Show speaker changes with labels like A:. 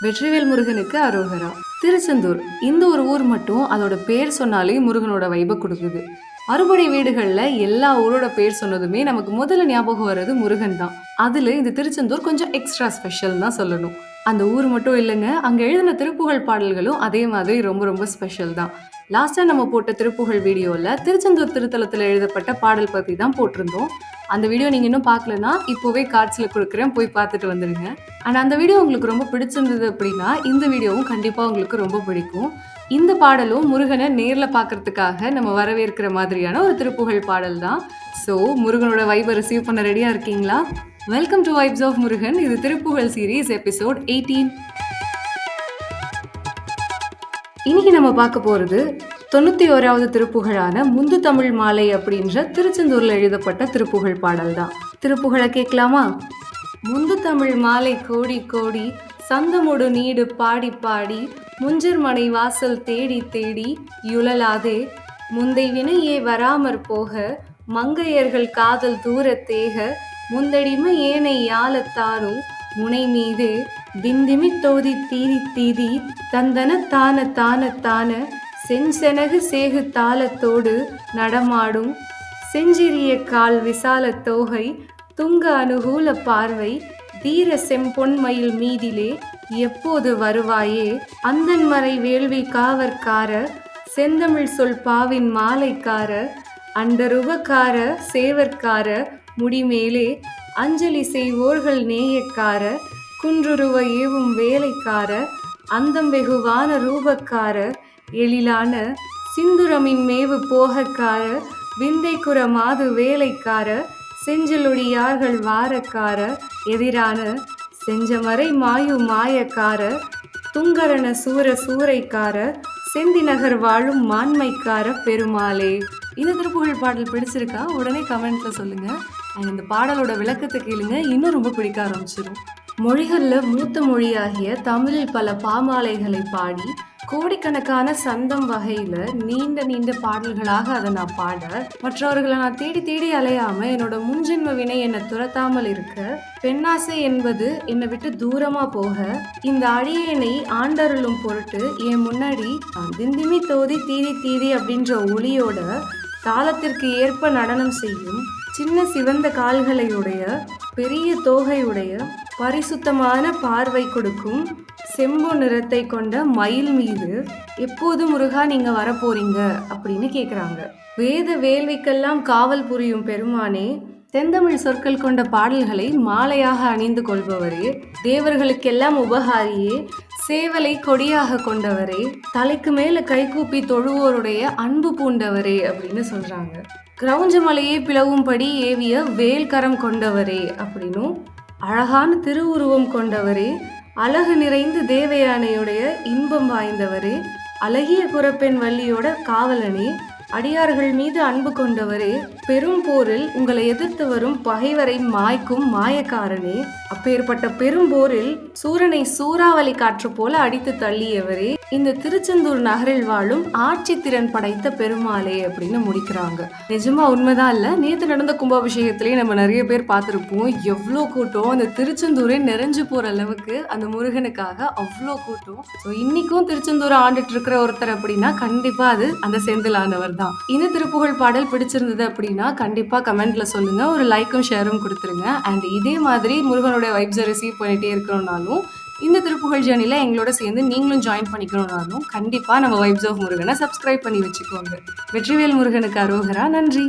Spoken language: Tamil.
A: வெற்றிவேல் முருகனுக்கு அரோகரா. திருச்செந்தூர் இந்த ஒரு ஊர் மட்டும் அதோட பேர் சொன்னாலே முருகனோட வைபை கொடுக்குது. அறுபடை வீடுகள்ல எல்லா ஊரோட பேர் சொன்னதுமே நமக்கு முதல்ல ஞாபகம் வர்றது முருகன் தான். அதுல இந்த திருச்செந்தூர் கொஞ்சம் எக்ஸ்ட்ரா ஸ்பெஷல் தான் சொல்லணும். அந்த ஊர் மட்டும் இல்லைங்க, அங்க எழுதின திருப்புகழ் பாடல்களும் அதே மாதிரி ரொம்ப ரொம்ப ஸ்பெஷல் தான். லாஸ்டா நம்ம போட்ட திருப்புகழ் வீடியோல திருச்செந்தூர் திருத்தலத்துல எழுதப்பட்ட பாடல் பத்தி தான் போட்டிருந்தோம். அந்த வீடியோ நீங்க இன்னும் பார்க்கலன்னா இப்போவே கார்ட்ஸ்ல கொடுக்குறேன், போய் பார்த்துட்டு வந்துடுங்க. அண்ட் அந்த வீடியோ உங்களுக்கு ரொம்ப பிடிச்சிருந்தது அப்படின்னா இந்த வீடியோவும் கண்டிப்பா உங்களுக்கு ரொம்ப பிடிக்கும். இந்த பாடலும் முருகனை நேர்ல பார்க்கறதுக்காக நம்ம வரவேற்கிற மாதிரியான ஒரு திருப்புகழ் பாடல் தான். ஸோ முருகனோட வைபை ரிசீவ் பண்ண ரெடியா இருக்கீங்களா? Welcome to vibes of Murugan. இது திருப்புகழ் சீரீஸ் எபிசோட் 18. இன்னைக்கு நம்ம பார்க்க போறது 91வது திருப்புகழான முந்து தமிழ் மாலை அப்படின்ற திருச்செந்தூர்ல எழுதப்பட்ட திருப்புகழ் பாடல் தான். திருப்புகழை கேட்கலாமா? முந்து தமிழ் மாலை கோடி கோடி சந்தமொடு நீடு பாடி பாடி முஞ்சர் மனை வாசல் தேடி தேடி யுழலாதே முந்தை வினையே வராமற் போக மங்கையர்கள் காதல் தூரத்தேக முந்தடிமை ஏனை யாழத்தானும் முனை மீதே திந்திமி தோதி தீதி தீதி தந்தன தான தான தான செஞ்செனகு சேகு தாளத்தோடு நடமாடும் செஞ்சிறிய கால் விசால தோகை துங்க அனுகூல பார்வை தீர செம்பொன்மயில் மீதிலே எப்போது வருவாயே அந்தன்மறை வேள்வி காவற்கார செந்தமிழ் சொல் பாவின் மாலைக்கார அண்டருபக்கார சேவற்கார முடிமேலே அஞ்சலி செய்வோர்கள் நேயக்கார குன்றுருவ ஏவும் வேலைக்கார அந்தம் வெகுவான ரூபக்கார எழிலான சிந்துரமின் மேவு போகக்கார விந்தைக்குற மாது வேலைக்கார செஞ்சலொடியார்கள் வாரக்கார எதிரான செஞ்சமறை மாயு மாயக்கார துங்கரண சூர சூறைக்கார செந்தி நகர் வாழும் மான்மைக்கார பெருமாளே. இந்த திருப்புகழ் பாடல் பிடிச்சிருக்கா? உடனே கமெண்ட்ல சொல்லுங்க. அண்ட் இந்த பாடலோட விளக்கத்தை கேளுங்க, இன்னும் ரொம்ப பிடிக்க ஆரம்பிச்சிடும். மொழிகளில் மூத்த மொழியாகிய தமிழில் பல பாமாலைகளை பாடி கோடிக்கணக்கான சந்தம் வகையில நீண்ட நீண்ட பாடல்களாக அதை நான் பாட மற்றவர்களை நான் தேடி தேடி அலையாம என்னோட முன்ஜென்ம வினை என்னை துரத்தாமல் இருக்க பெண்ணாசை என்பது என்னை விட்டு தூரமா போக இந்த அடியேனை ஆண்டருளும் பொருட்டு என் முன்னாடி திந்திமி தோதி தீதி தீதி அப்படின்ற ஒளியோட தாளத்திற்கு ஏற்ப நடனம் செய்யும் சின்ன சிவந்த கால்களையுடைய பெரிய தோகையுடைய பரிசுத்தமான பார்வை கொடுக்கும் செம்பு நிறத்தை கொண்ட மயில் மீது எப்போது முருகா நீங்க வரப்போறீங்க அப்படின்னு கேக்குறாங்க. வேத வேள்விக்கெல்லாம் காவல் புரியும் பெருமானே, செந்தமிழ் சொற்கள் கொண்ட பாடல்களை மாலையாக அணிந்து கொள்பவரே, தேவர்களுக்கெல்லாம் உபகாரியே, சேவலை கொடியாக கொண்டவரே, தலைக்கு மேல கைகூப்பி தொழுவோருடைய அன்பு பூண்டவரே அப்படின்னு சொல்றாங்க. கிரௌஞ்ச மலையை பிளவும்படி ஏவிய வேல்கரம் கொண்டவரே அப்படின்னும், அழகான திருவுருவம் கொண்டவரே, அழகு நிறைந்து தேவயானையுடைய இன்பம் வாய்ந்தவரே, அழகிய குரப்பெண் வள்ளியோட காவலனே, அடியார்கள் மீது அன்பு கொண்டவரே, பெரும் போரில் உங்களை எதிர்த்து வரும் பகைவரை மாய்க்கும் மாயக்காரனே, அப்பேற்பட்ட பெரும் போரில் சூரனை சூறாவளி காற்று போல அடித்து தள்ளியவரே, இந்த திருச்செந்தூர் நகரில் வாழும் ஆட்சி திறன் படைத்த பெருமாளே அப்படின்னு முடிக்கிறாங்க. நிஜமா உண்மைதான் இல்ல, நேத்து நடந்த கும்பாபிஷேகத்திலேயே நம்ம நிறைய பேர் பார்த்திருப்போம். எவ்வளோ கூட்டம், அந்த திருச்செந்தூரே நிறைஞ்சு போற அளவுக்கு அந்த முருகனுக்காக அவ்வளோ கூட்டம். ஸோ இன்னைக்கும் திருச்செந்தூரை ஆண்டுட்டு இருக்கிற ஒருத்தர் அப்படின்னா கண்டிப்பா அது அந்த செந்திலானவர் தான். இந்த திருப்புகழ் பாடல் பிடிச்சிருந்தது அப்படின்னா கண்டிப்பா கமெண்ட்ல சொல்லுங்க, ஒரு லைக்கும் ஷேரும் கொடுத்துருங்க. அண்ட் இதே மாதிரி முருகனோட வைப்ஸை ரிசீவ் பண்ணிட்டே இருக்கணும்னாலும் இந்த திருப்புகழ் ஜேர்னில எங்களோட சேர்ந்து நீங்களும் ஜாயின் பண்ணிக்கணும்னாலும் கண்டிப்பா நம்ம வைப்ஸ் ஆஃப் முருகனை சப்ஸ்கிரைப் பண்ணி வச்சுக்கோங்க. வெற்றிவேல் முருகனுக்கு அரோகரா. நன்றி.